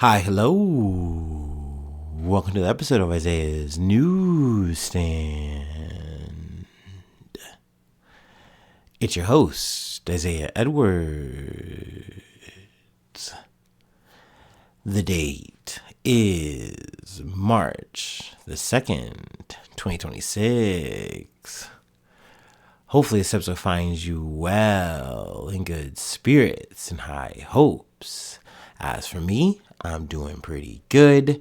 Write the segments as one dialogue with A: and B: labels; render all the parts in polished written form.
A: Hi, hello. Welcome to the episode of Isaiah's Newsstand. It's your host, Isaiah Edwards. The date is March the 2nd, 2026. Hopefully this episode finds you well, in good spirits and high hopes. As for me, I'm doing pretty good.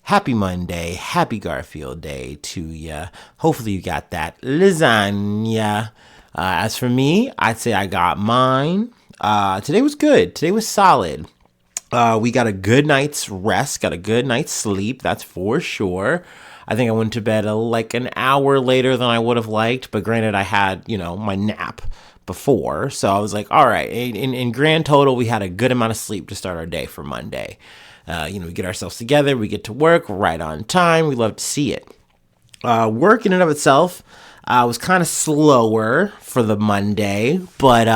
A: Happy Monday, happy Garfield Day to ya. Hopefully you got that lasagna. As for me, I'd say I got mine. Today was good. Today was solid. We got a good night's rest, got a good night's sleep, that's for sure. I think I went to bed like an hour later than I would have liked, but granted I had, my nap before. So I was like, all right, in grand total, we had a good amount of sleep to start our day for Monday. We get ourselves together, we get to work right on time. We love to see it. Work in and of itself was kind of slower for the Monday, but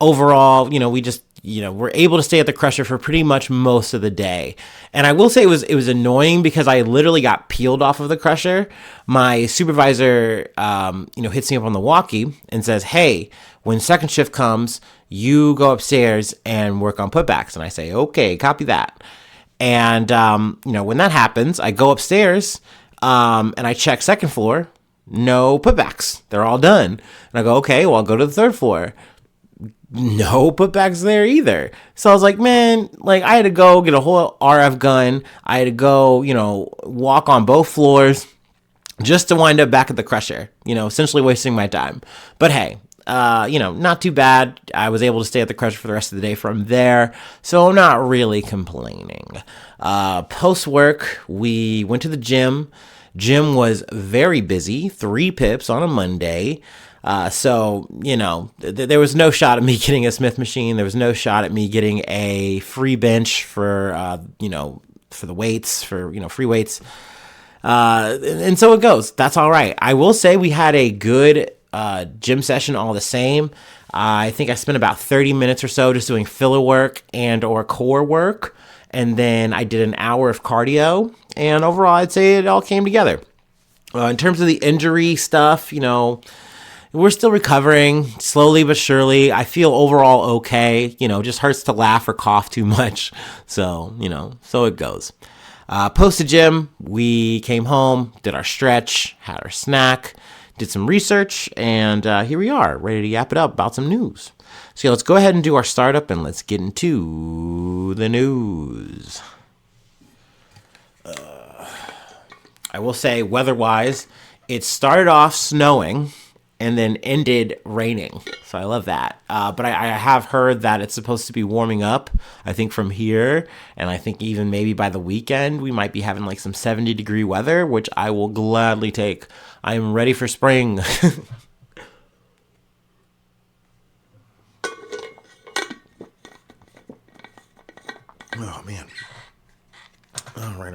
A: overall, we just we're able to stay at the crusher for pretty much most of the day. And I will say it was annoying because I literally got peeled off of the crusher. My supervisor, hits me up on the walkie and says, hey, when second shift comes, you go upstairs and work on putbacks. And I say, okay, copy that. And, when that happens, I go upstairs and I check second floor, no putbacks. They're all done. And I go, okay, well, I'll go to the third floor. No putbacks there either. So I was like, man, I had to go get a whole RF gun. I had to go, walk on both floors just to wind up back at the crusher, essentially wasting my time. But hey, not too bad. I was able to stay at the crusher for the rest of the day from there. So I'm not really complaining. Post work, we went to the gym. Gym was very busy, 3 pips on a Monday. So there was no shot at me getting a Smith machine. There was no shot at me getting a free bench for the weights, for, free weights. And so it goes. That's all right. I will say we had a good gym session all the same. I think I spent about 30 minutes or so just doing filler work and or core work. And then I did an hour of cardio. And overall, I'd say it all came together. In terms of the injury stuff, we're still recovering slowly but surely. I feel overall okay. Just hurts to laugh or cough too much. So, so it goes. Post the gym, we came home, did our stretch, had our snack, did some research, and here we are, ready to yap it up about some news. So let's go ahead and do our startup and let's get into the news. I will say, weather-wise, it started off snowing and then ended raining. So I love that. But I have heard that it's supposed to be warming up, I think, from here. And I think even maybe by the weekend, we might be having some 70-degree weather, which I will gladly take. I am ready for spring. Oh, man. All right.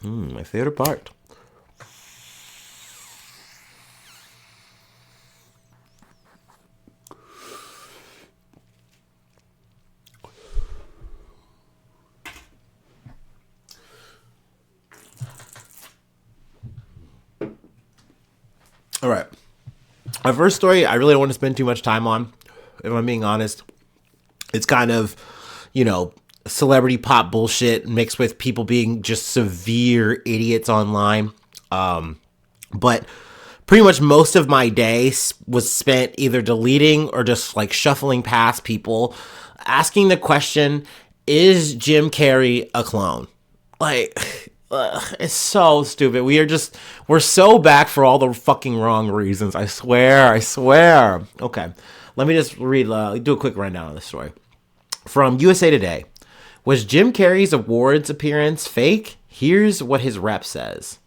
A: My favorite part. All right. My first story, I really don't want to spend too much time on, if I'm being honest. It's kind of, celebrity pop bullshit mixed with people being just severe idiots online. But pretty much most of my day was spent either deleting or just shuffling past people asking the question, is Jim Carrey a clone? It's so stupid. We're so back for all the fucking wrong reasons. I swear. Okay. Let me just do a quick rundown of this story. From USA Today. Was Jim Carrey's awards appearance fake? Here's what his rep says.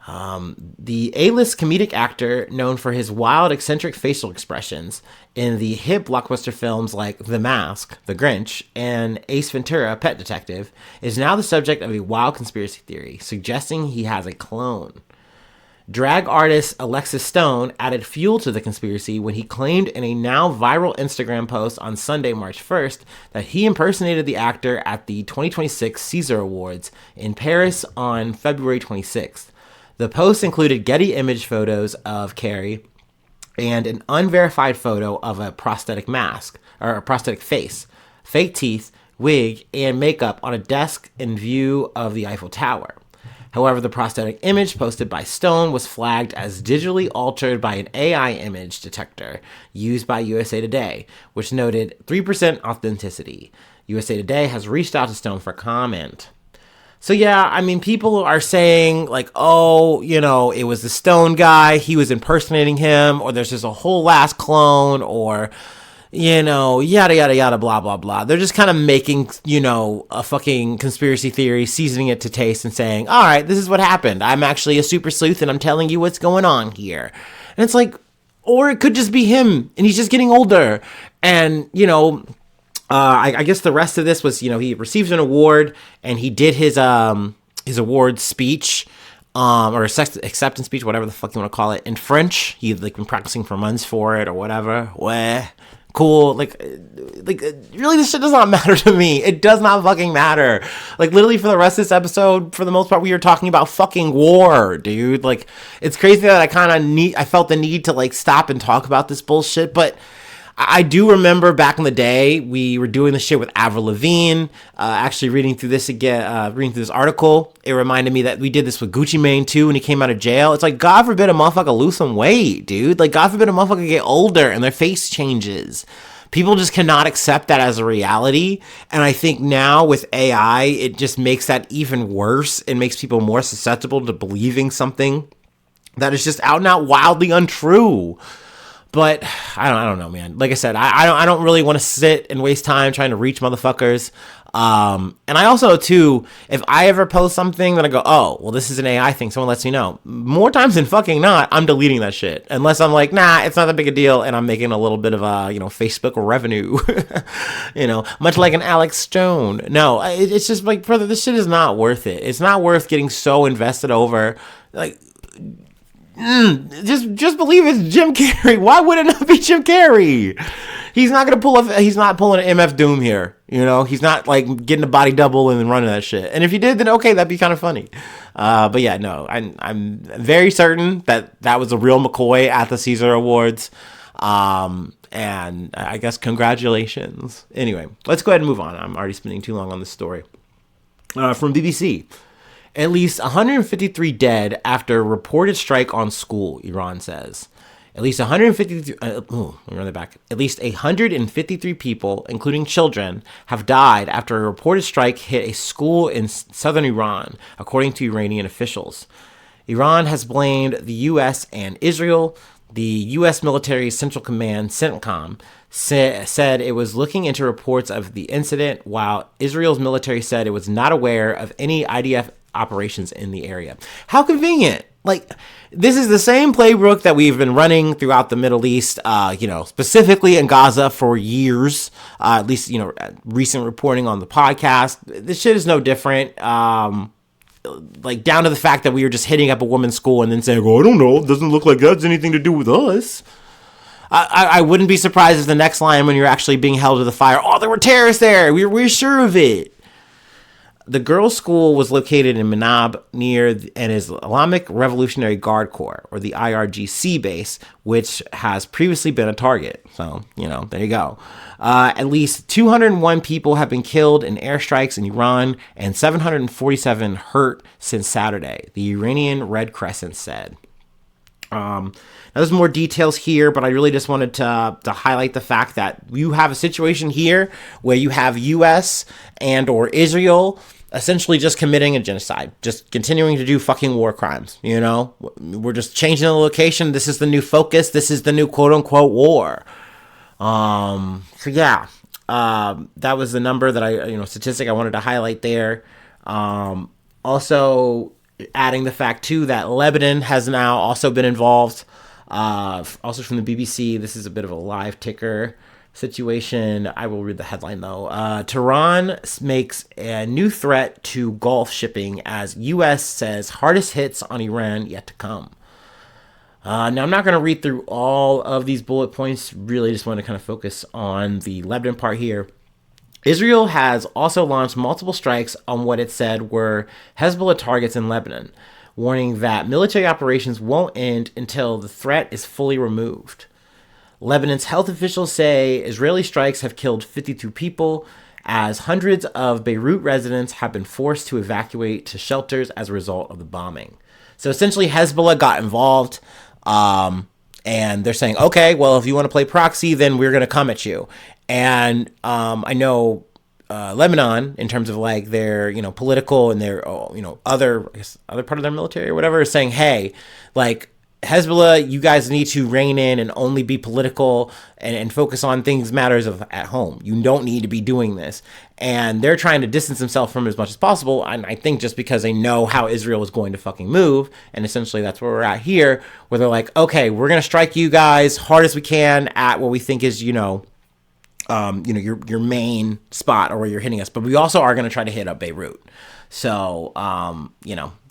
A: The A-list comedic actor, known for his wild, eccentric facial expressions in the hit blockbuster films like The Mask, The Grinch, and Ace Ventura, Pet Detective, is now the subject of a wild conspiracy theory, suggesting he has a clone. Drag artist Alexis Stone added fuel to the conspiracy when he claimed in a now viral Instagram post on Sunday, March 1st, that he impersonated the actor at the 2026 Caesar Awards in Paris on February 26th. The post included Getty image photos of Carrey and an unverified photo of a prosthetic mask, or a prosthetic face, fake teeth, wig, and makeup on a desk in view of the Eiffel Tower. However, the prosthetic image posted by Stone was flagged as digitally altered by an AI image detector used by USA Today, which noted 3% authenticity. USA Today has reached out to Stone for comment. So yeah, I mean, people are saying like, oh, it was the Stone guy, he was impersonating him, or there's just a whole last clone, or yada, yada, yada, blah, blah, blah. They're just kind of making, a fucking conspiracy theory, seasoning it to taste and saying, all right, this is what happened. I'm actually a super sleuth and I'm telling you what's going on here. And it's like, or it could just be him and he's just getting older. And, I guess the rest of this was, he received an award and he did his award speech, or acceptance speech, whatever the fuck you want to call it, in French. He'd been practicing for months for it or whatever. Cool. Like really, this shit does not matter to me. It does not fucking matter. Literally for the rest of this episode, for the most part, we were talking about fucking war, dude. It's crazy that I felt the need to stop and talk about this bullshit, but I do remember back in the day, we were doing this shit with Avril Lavigne. Actually reading through this article, it reminded me that we did this with Gucci Mane too when he came out of jail. It's like, God forbid a motherfucker lose some weight, dude. God forbid a motherfucker get older and their face changes. People just cannot accept that as a reality. And I think now with AI, it just makes that even worse. It makes people more susceptible to believing something that is just out and out wildly untrue. But I don't know, man. Like I said, I don't really want to sit and waste time trying to reach motherfuckers. And I also, too, if I ever post something that I go, oh, well, this is an AI thing, someone lets me know. More times than fucking not, I'm deleting that shit. Unless I'm like, nah, it's not that big a deal, and I'm making a little bit of Facebook revenue. Much like an Alex Stone. No, it's just brother, this shit is not worth it. It's not worth getting so invested over. Just believe it's Jim Carrey. Why would it not be Jim Carrey? He's not pulling an MF Doom here. He's not getting a body double and then running that shit. And if he did, then okay, that'd be kind of funny. But yeah, no, I'm very certain that was a real McCoy at the Caesar Awards. And I guess congratulations. Anyway, let's go ahead and move on. I'm already spending too long on this story. From BBC. At least 153 dead after reported strike on school, Iran says. At least 153 people, including children, have died after a reported strike hit a school in southern Iran, according to Iranian officials. Iran has blamed the U.S. and Israel. The U.S. military Central Command, CENTCOM, said it was looking into reports of the incident, while Israel's military said it was not aware of any IDF operations in the area. How convenient. This is the same playbook that we've been running throughout the Middle East, specifically in Gaza for years, at least, recent reporting on the podcast. This shit is no different. Down to the fact that we were just hitting up a woman's school and then saying, oh, I don't know, it doesn't look like that has anything to do with us. I wouldn't be surprised if the next line when you're actually being held to the fire, oh, there were terrorists there. We're sure of it. The girls' school was located in Manab near an Islamic Revolutionary Guard Corps, or the IRGC base, which has previously been a target. So, there you go. At least 201 people have been killed in airstrikes in Iran and 747 hurt since Saturday, the Iranian Red Crescent said. Now, there's more details here, but I really just wanted to highlight the fact that you have a situation here where you have U.S. and or Israel essentially just committing a genocide, just continuing to do fucking war crimes, We're just changing the location. This is the new focus. This is the new quote-unquote war. So, yeah, that was the number that statistic I wanted to highlight there. Also, adding the fact, too, that Lebanon has now also been involved. Also from the BBC, this is a bit of a live ticker situation. I will read the headline, though. Tehran makes a new threat to Gulf shipping as U.S. says hardest hits on Iran yet to come. Now, I'm not going to read through all of these bullet points. Really just want to kind of focus on the Lebanon part here. Israel has also launched multiple strikes on what it said were Hezbollah targets in Lebanon, warning that military operations won't end until the threat is fully removed. Lebanon's health officials say Israeli strikes have killed 52 people, as hundreds of Beirut residents have been forced to evacuate to shelters as a result of the bombing. So essentially, Hezbollah got involved, and they're saying, okay, well, if you want to play proxy, then we're going to come at you. And I know Lebanon, in terms of like their, political and their, other part of their military or whatever, is saying, hey, like, Hezbollah, you guys need to rein in and only be political and focus on things matters of at home. You don't need to be doing this. And they're trying to distance themselves from it as much as possible. And I think just because they know how Israel is going to fucking move. And essentially that's where we're at here, where they're like, okay, we're going to strike you guys hard as we can at what we think is, your main spot or where you're hitting us. But we also are going to try to hit up Beirut. So,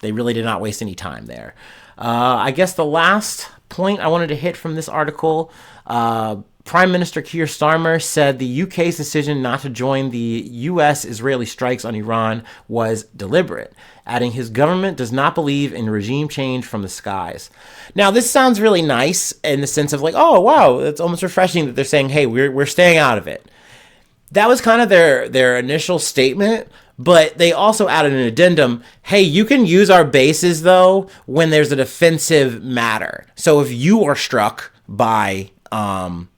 A: they really did not waste any time there. I guess the last point I wanted to hit from this article, Prime Minister Keir Starmer said the UK's decision not to join the US-Israeli strikes on Iran was deliberate, adding his government does not believe in regime change from the skies. Now, this sounds really nice in the sense of like, oh, wow, it's almost refreshing that they're saying, hey, we're staying out of it. That was kind of their initial statement, but they also added an addendum. Hey, you can use our bases, though, when there's a defensive matter. So if you are struck by, an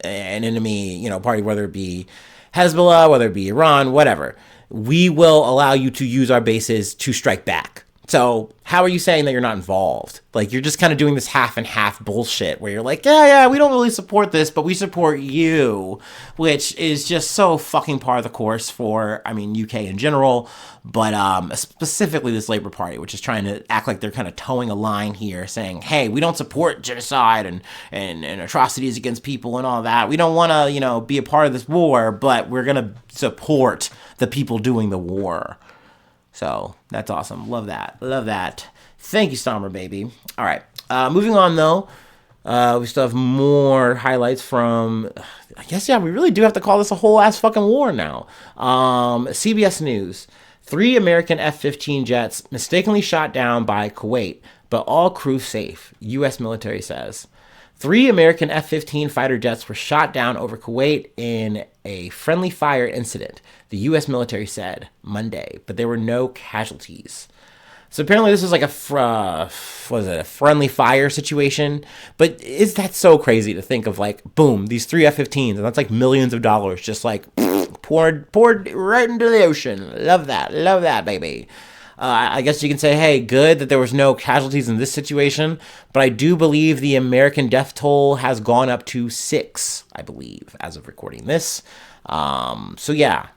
A: enemy, party, whether it be Hezbollah, whether it be Iran, whatever, we will allow you to use our bases to strike back. So how are you saying that you're not involved? Like, you're just kind of doing this half and half bullshit where you're like, yeah, we don't really support this, but we support you, which is just so fucking par of the course for, UK in general, but specifically this Labour Party, which is trying to act like they're kind of towing a line here, saying, hey, we don't support genocide and atrocities against people and all that. We don't want to, be a part of this war, but we're going to support the people doing the war. So that's awesome. Love that. Thank you, Starmer, baby. All right. Moving on, though. We still have more highlights from, I guess, we really do have to call this a whole ass fucking war now. CBS News. 3 American F-15 jets mistakenly shot down by Kuwait, but all crew safe, U.S. military says. 3 American F-15 fighter jets were shot down over Kuwait in a friendly fire incident, the U.S. military said Monday, but there were no casualties. So apparently this was like a friendly fire situation, but is that so crazy to think of, like, boom, these 3 F-15s, and that's like millions of dollars just like poured right into the ocean. Love that, baby. I guess you can say, hey, good that there was no casualties in this situation, but I do believe the American death toll has gone up to 6, I believe, as of recording this. So yeah,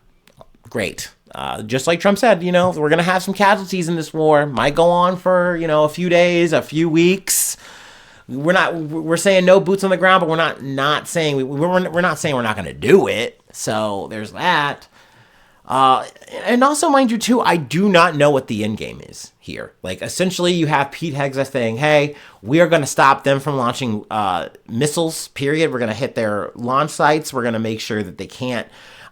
A: great. Just like Trump said, we're going to have some casualties in this war. Might go on for, a few days, a few weeks. We're saying no boots on the ground, but we're not saying we're not saying we're not going to do it. So there's that. And also, mind you, too, I do not know what the end game is here. Like, essentially, you have Pete Hegseth saying, hey, we are going to stop them from launching missiles, period. We're going to hit their launch sites. We're going to make sure that they can't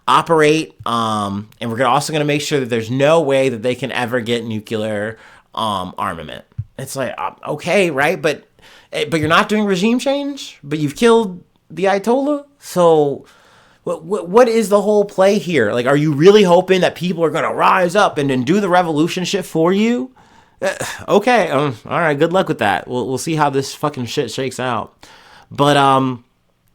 A: operate. And we're also going to make sure that there's no way that they can ever get nuclear armament. It's like, okay, right? But you're not doing regime change, but you've killed the Ayatollah. So what is the whole play here? Like, are you really hoping that people are going to rise up and do the revolution shit for you? Okay. All right. Good luck with that. We'll see how this fucking shit shakes out. But,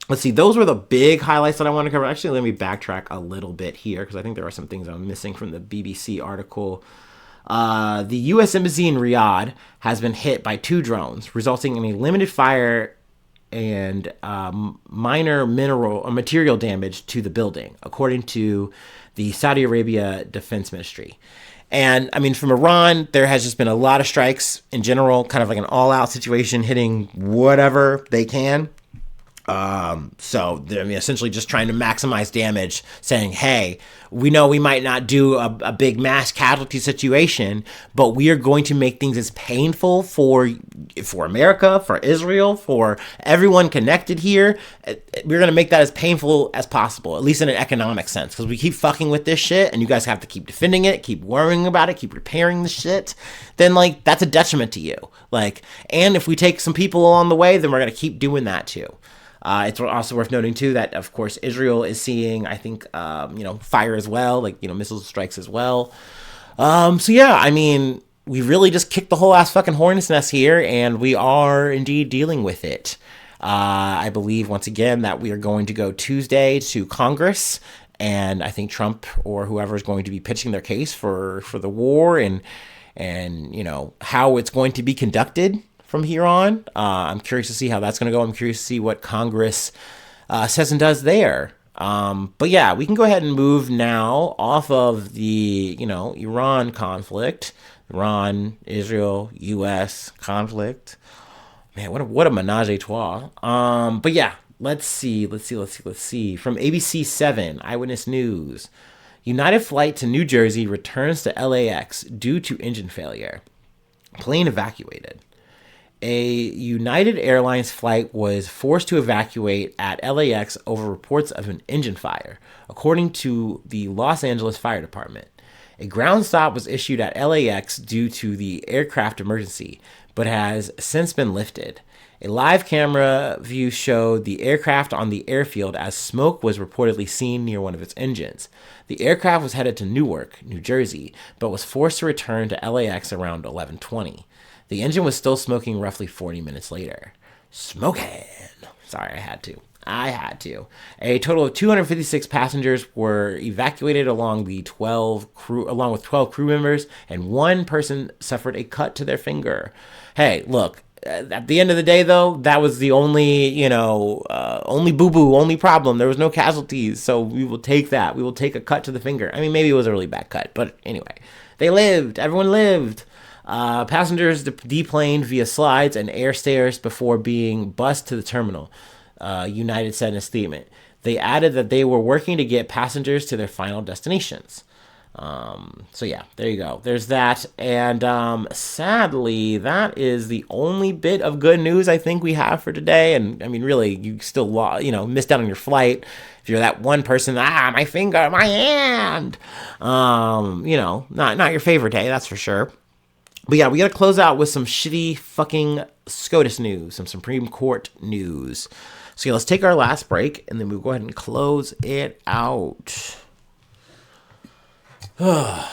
A: let's see. Those were the big highlights that I want to cover. Actually, let me backtrack a little bit here, because I think there are some things I'm missing from the BBC article. The U.S. Embassy in Riyadh has been hit by 2 drones, resulting in a limited fire and minor material damage to the building, according to the Saudi Arabia Defense Ministry. And from Iran, there has just been a lot of strikes in general, kind of like an all-out situation, hitting whatever they can. So they're essentially just trying to maximize damage, saying, hey, we know we might not do a big mass casualty situation, but we are going to make things as painful for America, for Israel, for everyone connected here. We're going to make that as painful as possible, at least in an economic sense, because we keep fucking with this shit and you guys have to keep defending it, keep worrying about it, keep repairing the shit. Then, like, that's a detriment to you. Like, and if we take some people along the way, then we're going to keep doing that too. It's also worth noting, too, that, of course, Israel is seeing, I think, fire as well, like, missile strikes as well. So, yeah, I mean, we really just kicked the whole ass fucking hornet's nest here, and we are indeed dealing with it. I believe, once again, that we are going to go Tuesday to Congress, and I think Trump or whoever is going to be pitching their case for the war and how it's going to be conducted from here on. I'm curious to see how that's going to go. I'm curious to see what Congress says and does there. But yeah, we can go ahead and move now off of the, Iran conflict, Iran, Israel, U.S. conflict. Man, what a menage a trois. But yeah, let's see. From ABC 7, Eyewitness News. United flight to New Jersey returns to LAX due to engine failure. Plane evacuated. A United Airlines flight was forced to evacuate at LAX over reports of an engine fire, according to the Los Angeles Fire Department. A ground stop was issued at LAX due to the aircraft emergency, but has since been lifted. A live camera view showed the aircraft on the airfield as smoke was reportedly seen near one of its engines. The aircraft was headed to Newark, New Jersey, but was forced to return to LAX around 11:20. The engine was still smoking roughly 40 minutes later. Smoking! Sorry, I had to. A total of 256 passengers were evacuated along with 12 crew members, and one person suffered a cut to their finger. Hey, look, at the end of the day, though, that was the only, only boo-boo, only problem. There was no casualties, so we will take that. We will take a cut to the finger. I mean, maybe it was a really bad cut, but anyway. They lived. Everyone lived. Passengers deplaned via slides and air stairs before being bused to the terminal, United said in a statement. They added that they were working to get passengers to their final destinations. So yeah, there you go. There's that. And sadly, that is the only bit of good news I think we have for today. And I mean, really, you still, missed out on your flight. If you're that one person, my finger, my hand, not your favorite day, that's for sure. But yeah, we got to close out with some shitty fucking SCOTUS news, some Supreme Court news. So yeah, let's take our last break, and then we'll go ahead and close it out. Oh,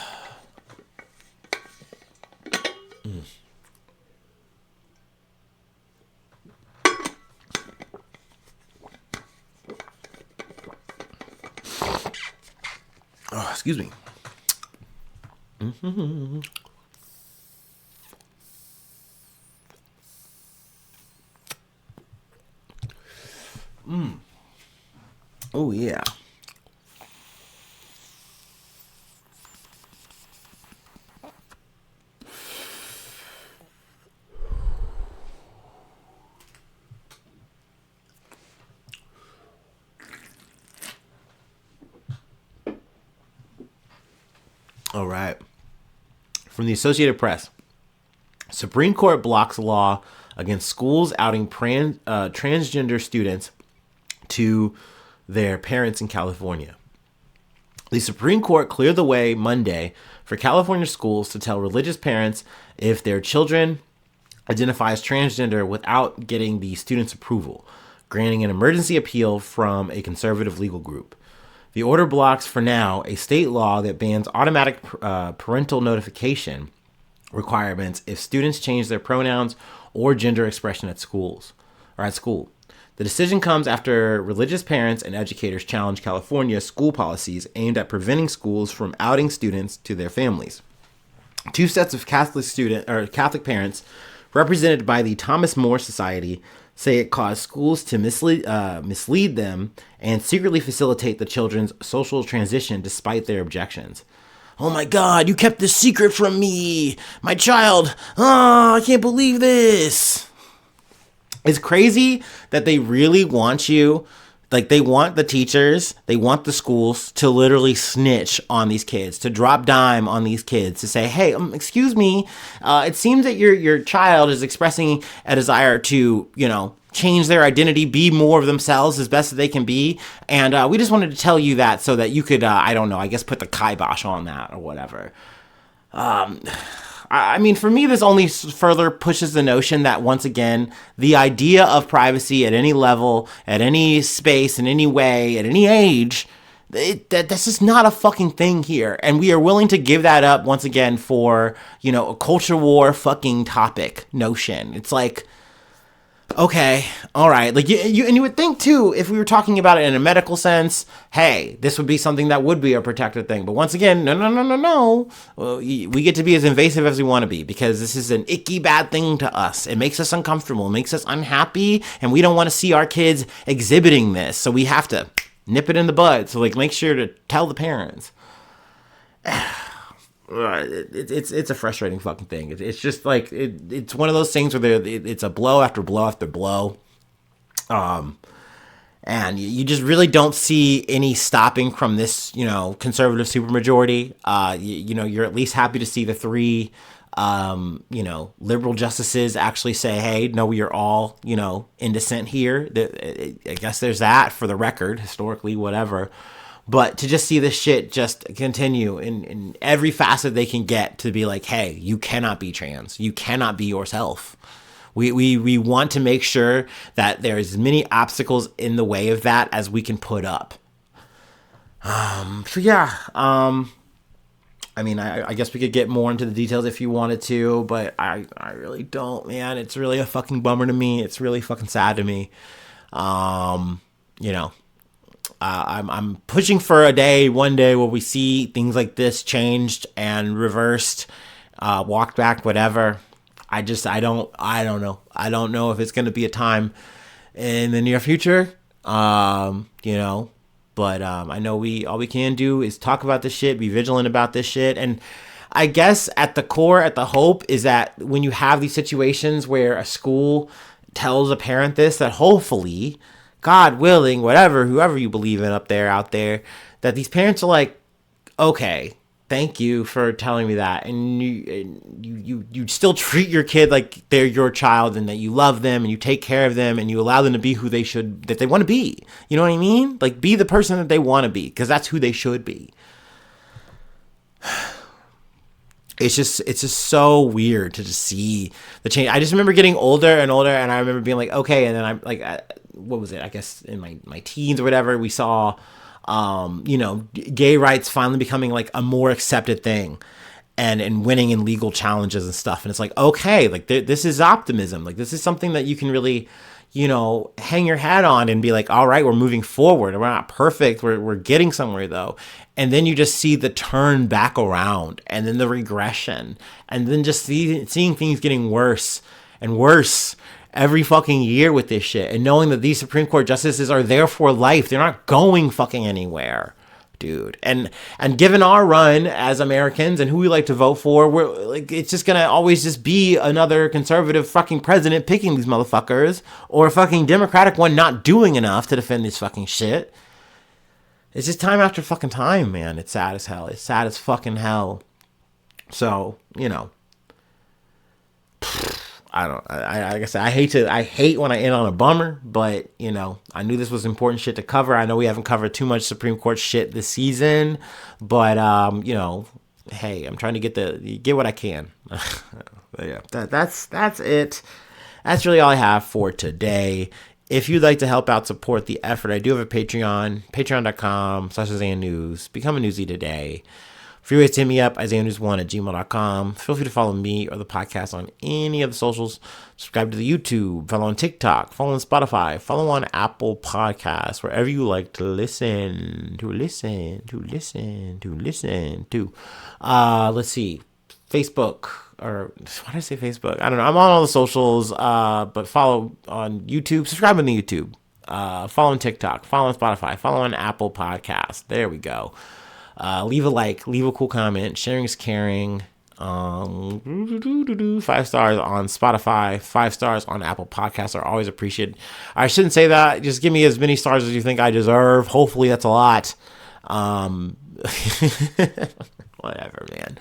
A: excuse me. Oh, yeah. All right. From the Associated Press. Supreme Court blocks law against schools outing transgender students to their parents in California. The Supreme Court cleared the way Monday for California schools to tell religious parents if their children identify as transgender without getting the student's approval, granting an emergency appeal from a conservative legal group. The order blocks, for now, a state law that bans automatic parental notification requirements if students change their pronouns or gender expression at school. The decision comes after religious parents and educators challenged California's school policies aimed at preventing schools from outing students to their families. Two sets of Catholic parents, represented by the Thomas More Society, say it caused schools to mislead them and secretly facilitate the children's social transition despite their objections. Oh my God, you kept this secret from me! My child! Oh, I can't believe this! It's crazy that they really want you, like they want the teachers, they want the schools to literally snitch on these kids, to drop dime on these kids, to say, hey, excuse me, it seems that your child is expressing a desire to, change their identity, be more of themselves as best as they can be. And we just wanted to tell you that so that you could, I don't know, I guess put the kibosh on that or whatever. I mean, for me, this only further pushes the notion that, once again, the idea of privacy at any level, at any space, in any way, at any age, that's just not a fucking thing here. And we are willing to give that up, once again, for, a culture war fucking topic notion. It's like, okay, all right. Like you would think too, if we were talking about it in a medical sense, hey, this would be something that would be a protected thing. But once again, no. We get to be as invasive as we want to be because this is an icky bad thing to us. It makes us uncomfortable, it makes us unhappy, and we don't want to see our kids exhibiting this. So we have to nip it in the bud. So make sure to tell the parents. It's a frustrating fucking thing. It's just it's one of those things where it's a blow after blow after blow, and you just really don't see any stopping from this conservative supermajority. You're at least happy to see the three liberal justices actually say, hey, no, we are all in dissent here. I guess there's that for the record, historically, whatever. But to just see this shit just continue in every facet they can get to be like, hey, you cannot be trans. You cannot be yourself. We want to make sure that there's as many obstacles in the way of that as we can put up. I guess we could get more into the details if you wanted to, but I really don't, man. It's really a fucking bummer to me. It's really fucking sad to me. I'm pushing for one day where we see things like this changed and reversed, walked back, whatever. I don't know. I don't know if it's going to be a time in the near future, but I know all we can do is talk about this shit, be vigilant about this shit. And I guess at the core, at the hope is that when you have these situations where a school tells a parent this, that hopefully, God willing, whoever you believe in out there, that these parents are like, okay, thank you for telling me that. And you still treat your kid like they're your child and that you love them and you take care of them and you allow them to be who that they want to be. You know what I mean? Like, be the person that they want to be, because that's who they should be. It's just so weird to just see the change. I just remember getting older and older, and I remember being like, okay, and then I'm like, what was it? I guess in my teens or whatever, we saw, gay rights finally becoming like a more accepted thing, and winning in legal challenges and stuff. And it's like, okay, like this is optimism. Like, this is something that you can really, hang your hat on and be like, all right, we're moving forward. We're not perfect. We're getting somewhere though. And then you just see the turn back around, and then the regression, and then just seeing things getting worse and worse every fucking year with this shit, and knowing that these Supreme Court justices are there for life. They're not going fucking anywhere, dude. And given our run as Americans and who we like to vote for, we're like, it's just gonna always just be another conservative fucking president picking these motherfuckers, or a fucking Democratic one not doing enough to defend this fucking shit. It's just time after fucking time, man. It's sad as hell. It's sad as fucking hell. So, I guess I hate when I end on a bummer, but I knew this was important shit to cover. I know we haven't covered too much Supreme Court shit this season, but hey, I'm trying to get what I can. But yeah, that's it. That's really all I have for today. If you'd like to help out, support the effort, I do have a Patreon, patreon.com/IsaiahNews. Become a newsie today. Free ways to hit me up, IsaiahNews1@gmail.com. Feel free to follow me or the podcast on any of the socials. Subscribe to the YouTube, follow on TikTok, follow on Spotify, follow on Apple Podcasts, wherever you like to listen to. Let's see, Facebook, or why did I say Facebook? I don't know. I'm on all the socials, but follow on YouTube, subscribe on the YouTube, follow on TikTok, follow on Spotify, follow on Apple Podcasts. There we go. Leave a like, leave a cool comment. Sharing is caring. 5 stars on Spotify, 5 stars on Apple Podcasts are always appreciated. I shouldn't say that. Just give me as many stars as you think I deserve. Hopefully that's a lot. Whatever, man.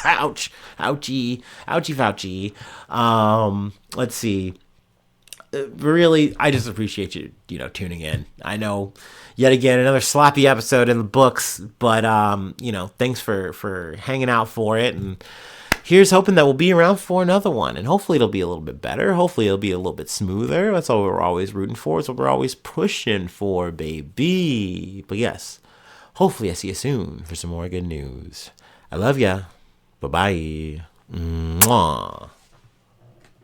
A: Ouch. Ouchie. Ouchie Fauci. Let's see. Really, I just appreciate you, tuning in. I know, yet again, another sloppy episode in the books, but, thanks for hanging out for it. And here's hoping that we'll be around for another one. And hopefully it'll be a little bit better. Hopefully it'll be a little bit smoother. That's all we're always rooting for. It's what we're always pushing for, baby. But yes, hopefully I see you soon for some more good news. I love ya. Bye-bye. Mwah.